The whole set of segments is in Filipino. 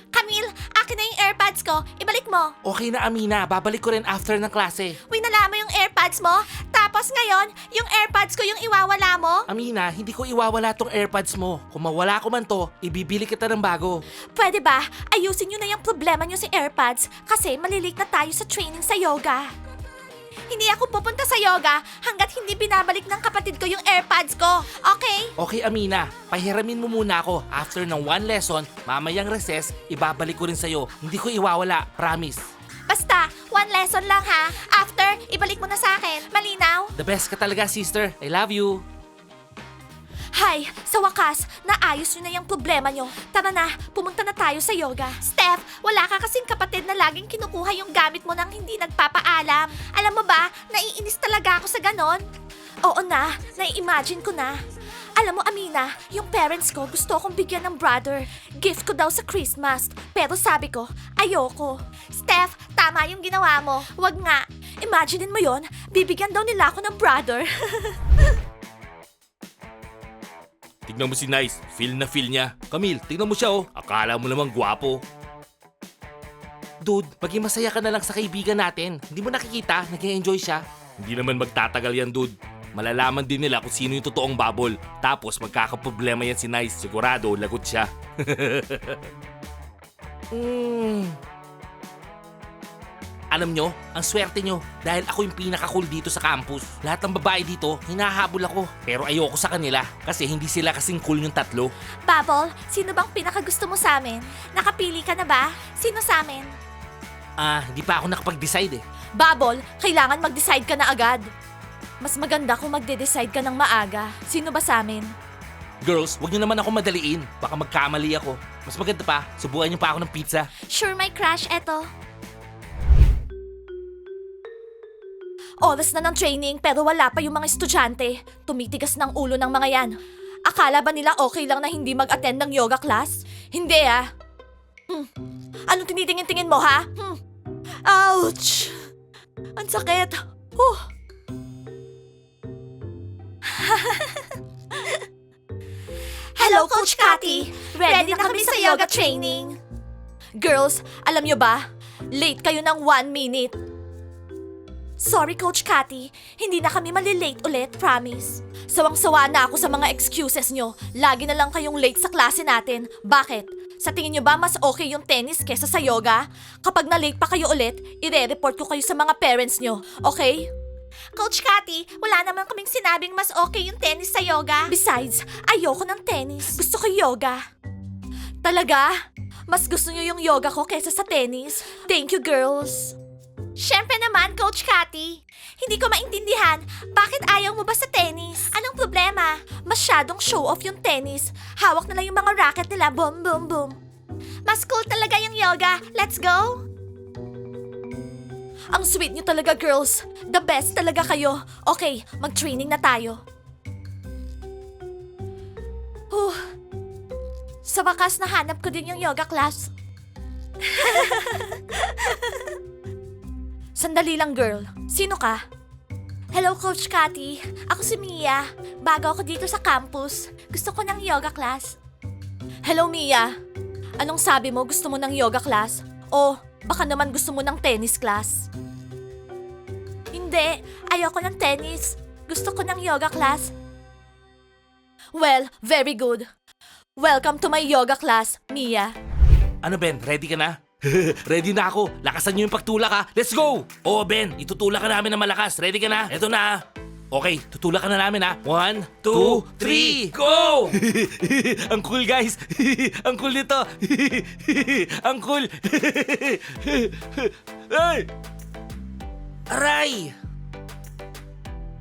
Camille, akin na yung AirPods ko. Ibalik mo. Okay na, Amina. Babalik ko rin after ng klase. Winala mo yung AirPods mo, tapos ngayon, yung AirPods ko yung iwawala mo? Amina, hindi ko iwawala tong AirPods mo. Kung mawala ko man to, ibibili kita ng bago. Pwede ba? Ayusin nyo na yung problema nyo sa AirPods kasi malilate na tayo sa training sa yoga. Hindi ako pupunta sa yoga hanggat hindi binabalik ng kapatid ko yung AirPods ko. Okay? Okay, Amina. Pahiramin mo muna ako. After ng 1 lesson, mamayang recess, ibabalik ko rin sa'yo. Hindi ko iwawala. Promise. Basta, 1 lesson lang ha. After, ibalik mo na sa akin. Malinaw? The best ka talaga, sister. I love you. Hay, sa wakas, naayos nyo na yung problema nyo. Tara na, pumunta na tayo sa yoga. Steph, wala ka kasing kapatid na laging kinukuha yung gamit mo nang hindi nagpapaalam. Alam mo ba, naiinis talaga ako sa ganon. Oo na, nai-imagine ko na. Alam mo, Amina, yung parents ko gusto akong bigyan ng brother. Gift ko daw sa Christmas. Pero sabi ko, ayoko. Steph, tama yung ginawa mo. Wag nga. Imaginein mo yon, bibigyan daw nila ako ng brother. Tignan mo si Nice. Feel na feel niya. Camille, tignan mo siya oh. Akala mo namang gwapo. Dude, maging masaya ka na lang sa kaibigan natin. Hindi mo nakikita, nag-enjoy siya. Hindi naman magtatagal yan, dude. Malalaman din nila kung sino yung totoong bubble. Tapos magkakaproblema yan si Nice. Sigurado, lagot siya. Alam nyo, ang swerte nyo dahil ako yung pinaka-cool dito sa campus. Lahat ng babae dito, hinahabol ako. Pero ayoko sa kanila kasi hindi sila kasing cool yung tatlo. Bubble, sino bang pinakagusto mo sa amin? Nakapili ka na ba? Sino sa amin? Hindi pa ako nakapag-decide eh. Bubble, kailangan mag-decide ka na agad. Mas maganda kung magde-decide ka ng maaga. Sino ba sa amin? Girls, wag nyo naman ako madaliin. Baka magkamali ako. Mas maganda pa, subukan nyo pa ako ng pizza. Sure, my crush, eto. Oras na ng training pero wala pa yung mga estudyante. Tumitigas ng ulo ng mga yan. Akala ba nila okay lang na hindi mag-attend ng yoga class? Hindi ah. Anong tinitingin-tingin mo ha? Ouch! Ang sakit. Hello, Coach Cathy! Ready na kami sa yoga training. Girls, alam nyo ba? Late kayo ng 1 minute. Sorry, Coach Cathy. Hindi na kami malilate ulit, promise. Sawang-sawa na ako sa mga excuses nyo. Lagi na lang kayong late sa klase natin. Bakit? Sa tingin nyo ba mas okay yung tennis kesa sa yoga? Kapag na-late pa kayo ulit, ire-report ko kayo sa mga parents nyo. Okay? Coach Cathy, wala naman kaming sinabing mas okay yung tennis sa yoga. Besides, ayoko ng tennis. Gusto ko yoga. Talaga? Mas gusto nyo yung yoga ko kesa sa tennis? Thank you, girls. Siyempre naman, Coach Cathy. Hindi ko maintindihan, bakit ayaw mo ba sa tennis? Anong problema? Masyadong show-off yung tennis. Hawak na lang yung mga racket nila, boom, boom, boom. Mas cool talaga yung yoga. Let's go! Ang sweet nyo talaga, girls. The best talaga kayo. Okay, mag-training na tayo. Sa wakas, nahanap ko din yung yoga class. Sandali lang, girl. Sino ka? Hello, Coach Cathy. Ako si Mia. Bago ako dito sa campus. Gusto ko ng yoga class. Hello, Mia. Anong sabi mo? Gusto mo ng yoga class? O baka naman gusto mo ng tennis class? Hindi. Ayoko ng tennis. Gusto ko ng yoga class. Well, very good. Welcome to my yoga class, Mia. Ano Ben, ready ka na? Ready na ako. Lakasan nyo yung pagtulak ha. Let's go! Oo Ben, itutulak ka namin na malakas. Ready ka na? Eto na. Okay, tutulak ka na namin ha. 1, 2, 3, go! Ang cool guys. Ang cool nito. Ang cool. Ay! Aray!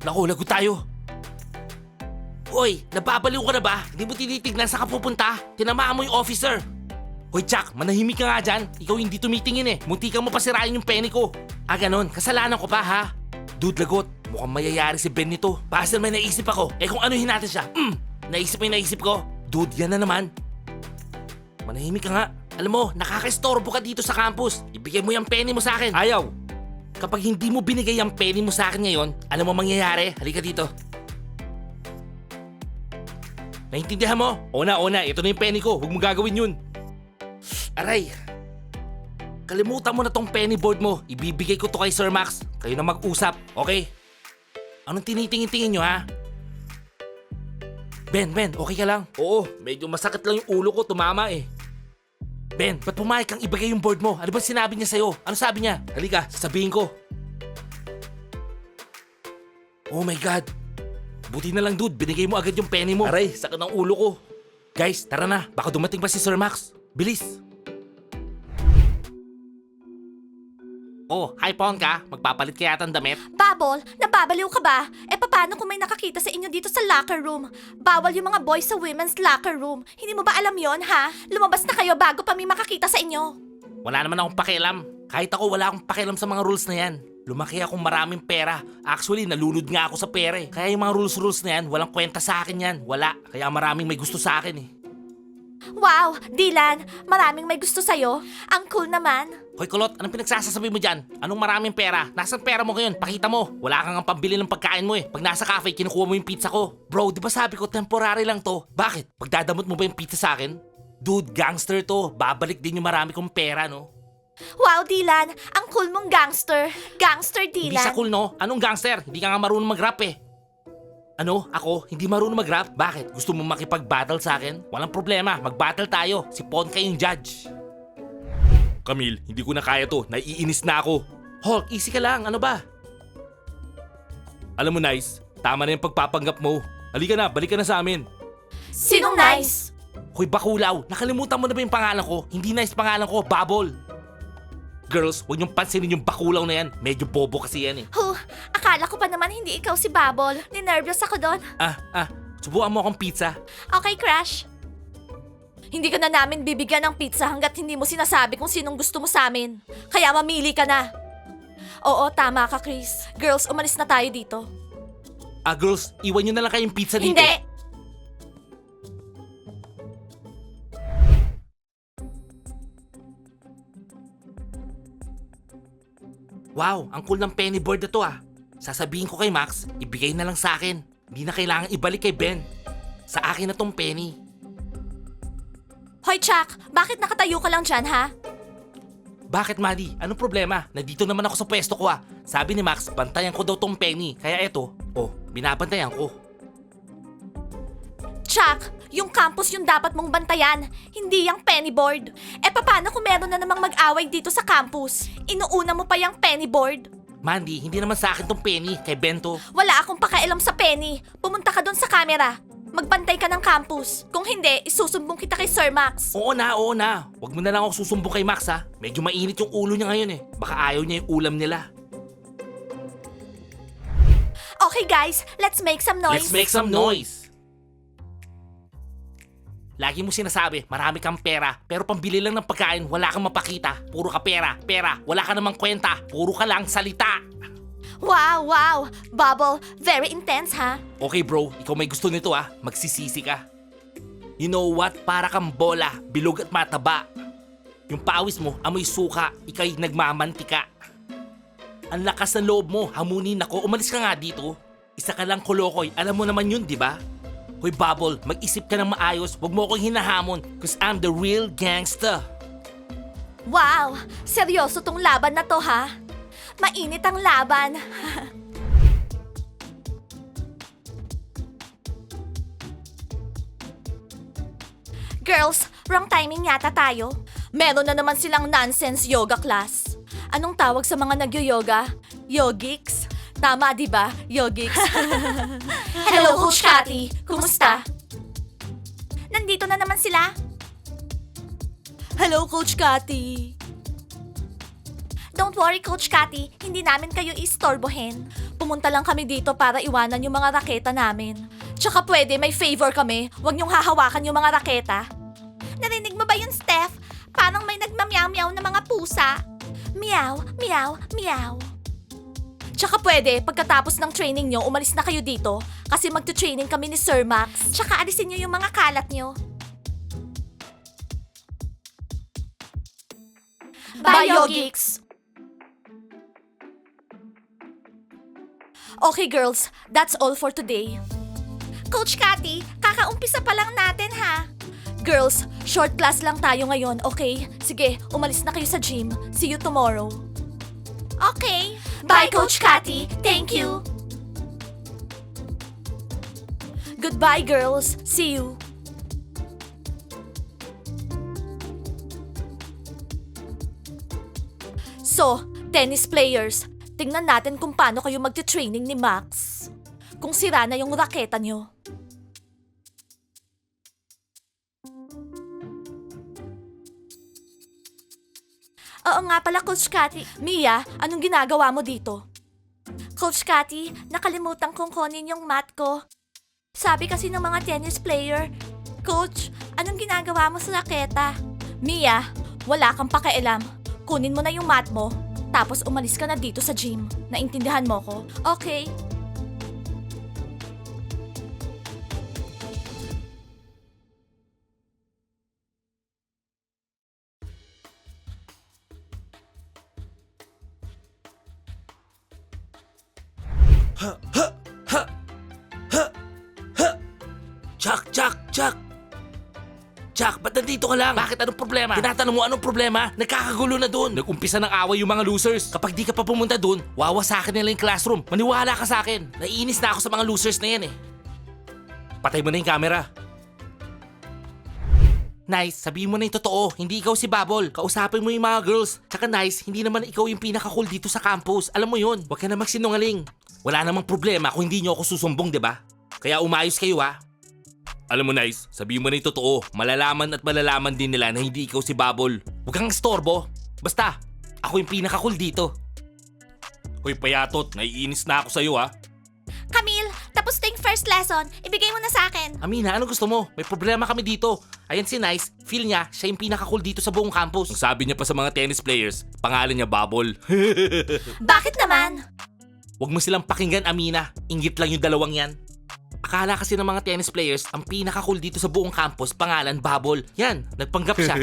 Naku, lagot tayo. Hoy, nababaliw ka na ba? Hindi mo tinitignan sa kapupunta? Tinamaan mo yung officer. Hoy Jack, manahimik ka nga dyan. Ikaw hindi tumitingin eh. Munti ka mo pasirain yung penny ko. Ganon. Kasalanan ko pa ha? Dude, lagot. Mukhang mayayari si Ben nito. Basta may naisip ako. Kung anuhin natin siya. Naisip mo yung naisip ko? Dude, yan na naman. Manahimik ka nga. Alam mo, nakaka-estorbo ka dito sa campus. Ibigay mo yung penny mo sa akin. Ayaw. Kapag hindi mo binigay yung penny mo sa akin ngayon, alam mo mangyayari? Halika dito. Naintindihan mo? Ona, ito na yung penny ko. Huwag mo gagawin yun. Aray! Kalimutan mo na tong penny board mo. Ibibigay ko to kay Sir Max. Kayo na mag-usap, okay? Anong tinitingin-tingin nyo, ha? Ben, okay ka lang? Oo, medyo masakit lang yung ulo ko, tumama eh. Ben, ba't pumayag kang ibigay yung board mo? Ano ba sinabi niya sa'yo? Ano sabi niya? Halika, sasabihin ko. Oh my God. Buti na lang dude, binigay mo agad yung penny mo. Aray, sakit ng ulo ko. Guys, tara na. Baka dumating pa si Sir Max. Bilis. Oh, hi Ponka. Magpapalit kaya ng damit? Bubble, nababaliw ka ba? Paano kung may nakakita sa inyo dito sa locker room? Bawal yung mga boys sa women's locker room. Hindi mo ba alam yon, ha? Lumabas na kayo bago pa may makakita sa inyo. Wala naman akong pakialam. Kahit ako, wala akong pakialam sa mga rules na yan. Lumaki akong maraming pera. Actually, nalunod nga ako sa pera eh. Kaya yung mga rules na yan, walang kwenta sa akin yan. Wala. Kaya maraming may gusto sa akin eh. Wow, Dylan, maraming may gusto sa'yo. Ang cool naman. Hoy Kulot, anong pinagsasasabi mo dyan? Anong maraming pera? Nasaan pera mo ngayon? Pakita mo. Wala kang ang pambili ng pagkain mo eh. Pag nasa cafe, kinukuha mo yung pizza ko. Bro, di ba sabi ko temporary lang to? Bakit? Pagdadamot mo ba yung pizza sa akin? Dude, gangster to. Babalik din yung marami kong pera, no? Wow, Dylan, ang cool mong gangster. Gangster, Hindi Dylan. sa cool, no? Anong gangster? Hindi ka nga marunong mag-rap eh. Ano? Ako? Hindi marunong mag-rap? Bakit? Gusto mo makipag-battle sa akin? Walang problema. Mag-battle tayo. Si Ponka yung judge. Camille, hindi ko na kaya to. Naiinis na ako. Hulk, easy ka lang. Ano ba? Alam mo, Nice. Tama na yung pagpapanggap mo. Halika na, balik ka na sa amin. Sinong nice? Hoy, bakulaw. Nakalimutan mo na ba yung pangalan ko? Hindi Nice pangalan ko, Bubble. Girls, huwag niyong pansinin yung bakulaw na yan. Medyo bobo kasi yan eh. Akala ko pa naman hindi ikaw si Bubble. Ninervyos ako doon. Subukan mo akong pizza. Okay, Crush. Hindi ka na namin bibigyan ng pizza hanggat hindi mo sinasabi kung sinong gusto mo sa amin. Kaya mamili ka na. Oo, tama ka, Chris. Girls, umalis na tayo dito. Girls, iwan niyo na lang kayong pizza dito. Hindi! Wow, ang cool ng penny board na to ah. Sasabihin ko kay Max, ibigay na lang sa akin. Hindi na kailangan ibalik kay Ben. Sa akin na tong penny. Hoy, Chuck, bakit nakatayo ka lang dyan, ha? Bakit, Maddie? Anong problema? Nandito naman ako sa pwesto ko ah. Sabi ni Max, bantayan ko daw tong penny. Kaya eto, binabantayan ko. Chuck, yung campus yung dapat mong bantayan, hindi yung penny board. Paano kung meron na namang mag-away dito sa campus? Inuuna mo pa yung penny board? Mandy, hindi naman sa akin tong penny. Kay Bento. Wala akong pakialam sa penny. Pumunta ka doon sa camera. Magbantay ka ng campus. Kung hindi, isusumbong kita kay Sir Max. Oo na. Huwag mo na lang ako susumbong kay Max ha. Medyo mainit yung ulo niya ngayon eh. Baka ayaw niya yung ulam nila. Okay guys, let's make some noise. Let's make some noise. Lagi mo sinasabi, marami kang pera, pero pambili lang ng pagkain, wala kang mapakita. Puro ka pera, wala ka namang kwenta, puro ka lang salita. Wow. Bubble, very intense ha? Okay bro, ikaw may gusto nito ah, magsisisi ka. You know what, para kang bola, bilog at mataba. Yung pawis mo, amoy suka, ikay nagmamantika. Ang lakas ng loob mo, hamunin ako, umalis ka nga dito. Isa ka lang kolokoy, alam mo naman yun, di ba? Hoy Bubble, mag-isip ka ng maayos, wag mo akong hinahamon, cause I'm the real gangster. Wow, seryoso tong laban na to ha? Mainit ang laban. Girls, wrong timing yata tayo. Meron na naman silang nonsense yoga class. Anong tawag sa mga nagyo-yoga? Yogics? Tama, di ba? Yogics. Hello, Coach Cathy. Kumusta? Nandito na naman sila. Hello, Coach Cathy. Don't worry, Coach Cathy. Hindi namin kayo istorbohin. Pumunta lang kami dito para iwanan yung mga raketa namin. Tsaka pwede, may favor kami. Huwag niyong hahawakan yung mga raketa. Narinig mo ba yun, Steph? Parang may nagmamyaw-meow na mga pusa. Meow, meow, meow. Tsaka pwede, pagkatapos ng training nyo, umalis na kayo dito. Kasi magte-training kami ni Sir Max. Tsaka alisin nyo yung mga kalat nyo. Bye, Yogics! Okay, girls. That's all for today. Coach Cathy, kakaumpisa pa lang natin, ha? Girls, short class lang tayo ngayon, okay? Sige, umalis na kayo sa gym. See you tomorrow. Okay. Bye, Coach Cathy. Thank you. Goodbye, girls. See you. So, tennis players, tingnan natin kung paano kayo magti-training ni Max. Kung sira na yung raketa nyo. Oo nga pala, Coach Cathy. Mia, anong ginagawa mo dito? Coach Cathy, nakalimutan kong kunin yung mat ko. Sabi kasi ng mga tennis player, Coach, anong ginagawa mo sa raketa? Mia, wala kang pakialam. Kunin mo na yung mat mo, tapos umalis ka na dito sa gym. Naintindihan mo ko? Okay. Chuck! Chuck, ba't nandito ka lang? Bakit? Anong problema? Tinatanong mo anong problema? Nagkakagulo na dun. Nag-umpisa ng away yung mga losers. Kapag di ka pa pumunta dun, wawasakin nila yung classroom. Maniwala ka sa akin. Naiinis na ako sa mga losers na yan eh. Patay mo na yung camera. Nice, sabihin mo na yung totoo. Hindi ikaw si Bubble. Kausapin mo yung mga girls. Tsaka Nice, hindi naman ikaw yung pinaka-cool dito sa campus. Alam mo yun. Huwag ka na magsinungaling. Wala namang problema kung hindi nyo ako susumbong, di ba? Kaya umayos kayo ha. Alam mo Nice, sabihin mo na yung totoo. Malalaman at malalaman din nila na hindi ikaw si Bubble. Huwag kang istorbo. Basta, ako yung pinaka-cool dito. Hoy payatot, naiinis na ako sa'yo ha. Camille, tapos na yung first lesson. Ibigay mo na sa akin. Amina, ano gusto mo? May problema kami dito. Ayan si Nice, feel niya, siya yung pinaka-cool dito sa buong campus. Ang sabi niya pa sa mga tennis players, pangalan niya Bubble. Bakit naman? Huwag mo silang pakinggan, Amina. Inggit lang yung dalawang yan. Akala kasi ng mga tennis players, ang pinaka-cool dito sa buong campus, pangalan Bubble. Yan, nagpanggap siya.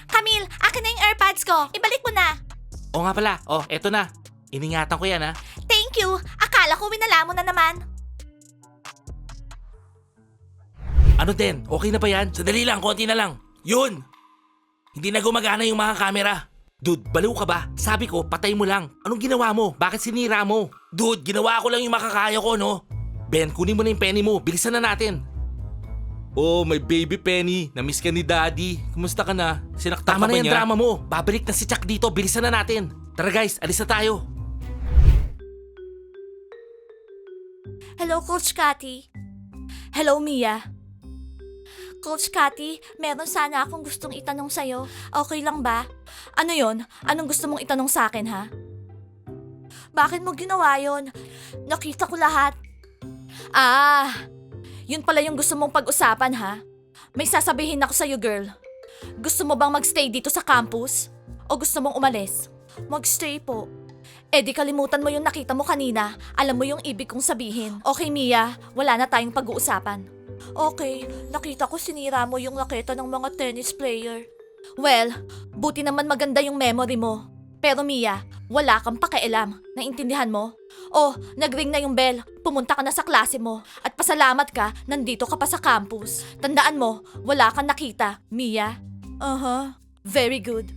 Camille, akin na yung AirPods ko. Ibalik mo na. O nga pala, eto na. Iningatan ko yan ha. Thank you. Akala ko winala mo na naman. Ano din, okay na ba yan? Sadali lang, konti na lang. Yun! Hindi na gumagana yung mga camera. Dude, baliw ka ba? Sabi ko, patay mo lang. Anong ginawa mo? Bakit sinira mo? Dude, ginawa ko lang yung makakaya ko, no? Ben, kunin mo na yung penny mo. Bilisan na natin. Oh, my baby Penny. Namiss ka ni Daddy. Kumusta ka na? Sinaktan ka ba niya? Tama na yung drama mo. Babalik na si Chuck dito. Bilisan na natin. Tara guys, alis na tayo. Hello, Coach Cathy. Hello, Mia. Coach Cathy, meron sana akong gustong itanong sa'yo. Okay lang ba? Ano yon? Anong gusto mong itanong sa akin, ha? Bakit mo ginawa yon? Nakita ko lahat. Yun pala yung gusto mong pag-usapan, ha? May sasabihin ako sa'yo, girl. Gusto mo bang magstay dito sa campus? O gusto mong umalis? Magstay po. Eh di kalimutan mo yung nakita mo kanina. Alam mo yung ibig kong sabihin. Okay, Mia, wala na tayong pag-uusapan. Okay, nakita ko sinira mo yung raketa ng mga tennis player. Well, buti naman maganda yung memory mo. Pero Mia, wala kang pakialam. Naintindihan mo? Oh, nag-ring na yung bell. Pumunta ka na sa klase mo. At pasalamat ka, nandito ka pa sa campus. Tandaan mo, wala kang nakita, Mia. Very good.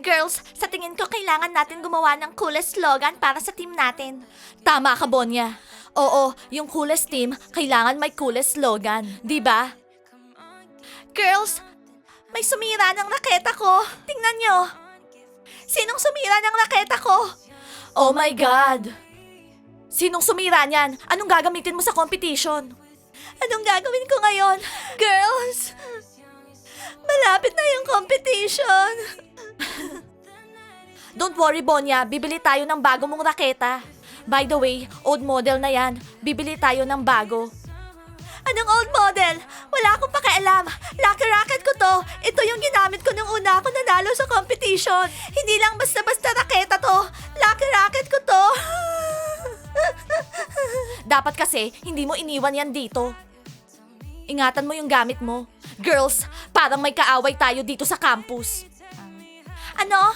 Girls, sa tingin ko kailangan natin gumawa ng coolest slogan para sa team natin. Tama ka, Bonya. Oo, yung coolest team, kailangan may coolest slogan. Di ba? Girls, may sumira ng raketa ko. Tingnan nyo. Sinong sumira ng raketa ko? Oh my God. Sinong sumira niyan? Anong gagamitin mo sa competition? Anong gagawin ko ngayon? Girls, malapit na yung competition. Don't worry, Bonya. Bibili tayo ng bago mong raketa. By the way, old model na yan. Bibili tayo ng bago. Anong old model? Wala akong pakialam. Lucky racket ko to. Ito yung ginamit ko nung una ako nanalo sa competition. Hindi lang basta-basta raketa to. Lucky racket ko to. Dapat kasi, hindi mo iniwan yan dito. Ingatan mo yung gamit mo. Girls, parang may kaaway tayo dito sa campus. Ano?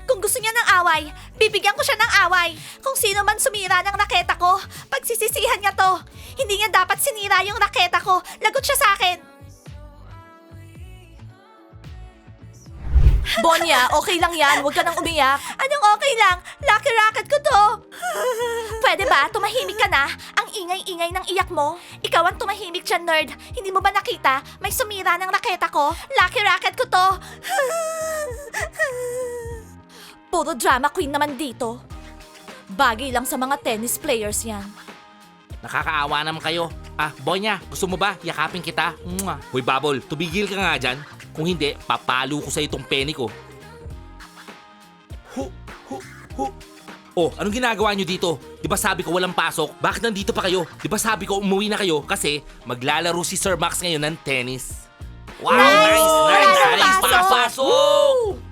Kung Kung gusto niya ng away, bibigyan ko siya ng away. Kung sino man sumira ng raketa ko, pagsisisihan niya to. Hindi niya dapat sinira yung raketa ko. Lagot siya sa akin. Bonya, okay lang yan. Huwag ka nang umiyak. Anong okay lang? Lucky rocket ko to. Pwede ba? Tumahimik ka na. Ang ingay-ingay ng iyak mo. Ikaw ang tumahimik dyan, nerd. Hindi mo ba nakita? May sumira ng raketa ko. Lucky rocket ko to. Puro drama queen naman dito. Bagay lang sa mga tennis players yan. Nakakaawa naman kayo. Bonya, gusto mo ba? Yakapin kita. Mwah. Hoy, Bubble, tumigil ka nga dyan. Kung hindi, papalo ko sa itong penny ko. Hu. Oh, anong ginagawa nyo dito? Di ba sabi ko walang pasok? Bakit nandito pa kayo? Di ba sabi ko umuwi na kayo kasi maglalaro si Sir Max ngayon ng tennis? Wow, nice! Pasok!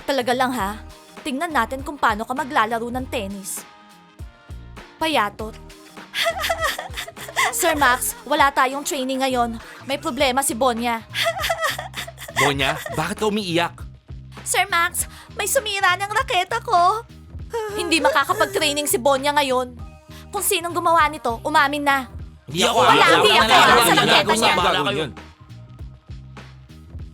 Talaga lang ha. Tingnan natin kung paano ka maglalaro ng tennis. Payatot. Sir Max, wala tayong training ngayon. May problema si Bonya. Bonya, bakit ka umiiyak? Sir Max, may sumira ng raketa ko. Hindi makakapag-training si Bonya ngayon. Kung sinong gumawa nito, umamin na. Hindi ako. Hindi ako. Sa raketa niya. Bahala kayo.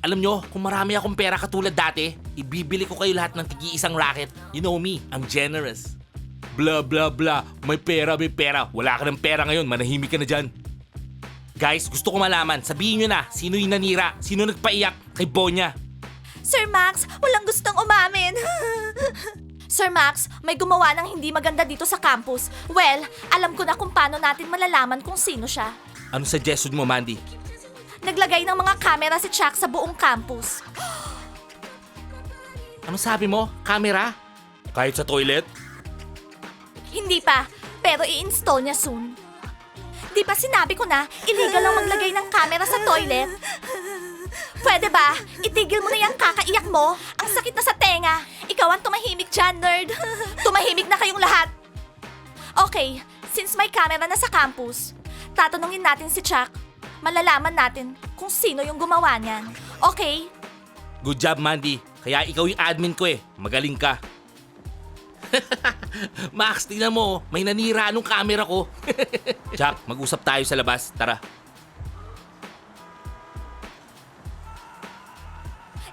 Alam nyo, kung marami akong pera katulad dati, ibibili ko kayo lahat ng tigi-isang racket. You know me, I'm generous. Blah, blah, blah. May pera. Wala ka ng pera ngayon. Manahimik ka na dyan. Guys, gusto ko malaman. Sabihin nyo na, sino yung nanira? Sino nagpaiyak kay Bonya? Sir Max, walang gustong umamin. Sir Max, may gumawa ng hindi maganda dito sa campus. Well, alam ko na kung paano natin malalaman kung sino siya. Ano suggestion mo, Mandy? Naglagay ng mga camera si Chuck sa buong campus. Ano sabi mo? Camera? Kahit sa toilet? Hindi pa, pero i-install niya soon. Di ba sinabi ko na, illegal lang maglagay ng camera sa toilet? Pwede ba? Itigil mo na yung kakaiyak mo. Ang sakit na sa tenga. Ikaw ang tumahimik dyan, nerd. Tumahimik na kayong lahat. Okay, since may camera na sa campus, tatanungin natin si Chuck. Malalaman natin kung sino yung gumawa niyan. Okay? Good job, Mandy. Kaya ikaw yung admin ko eh. Magaling ka. Max, tingnan mo. May nanira nung camera ko. Chuck, mag-usap tayo sa labas. Tara.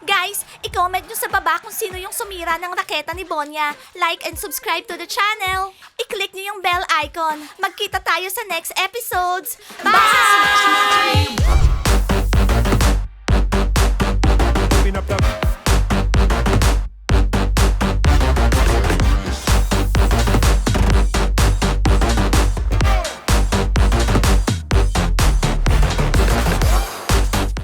Guys, i-comment nyo sa baba kung sino yung sumira ng raketa ni Bonya. Like and subscribe to the channel. I-click nyo yung bell icon. Magkita tayo sa next episodes. Bye!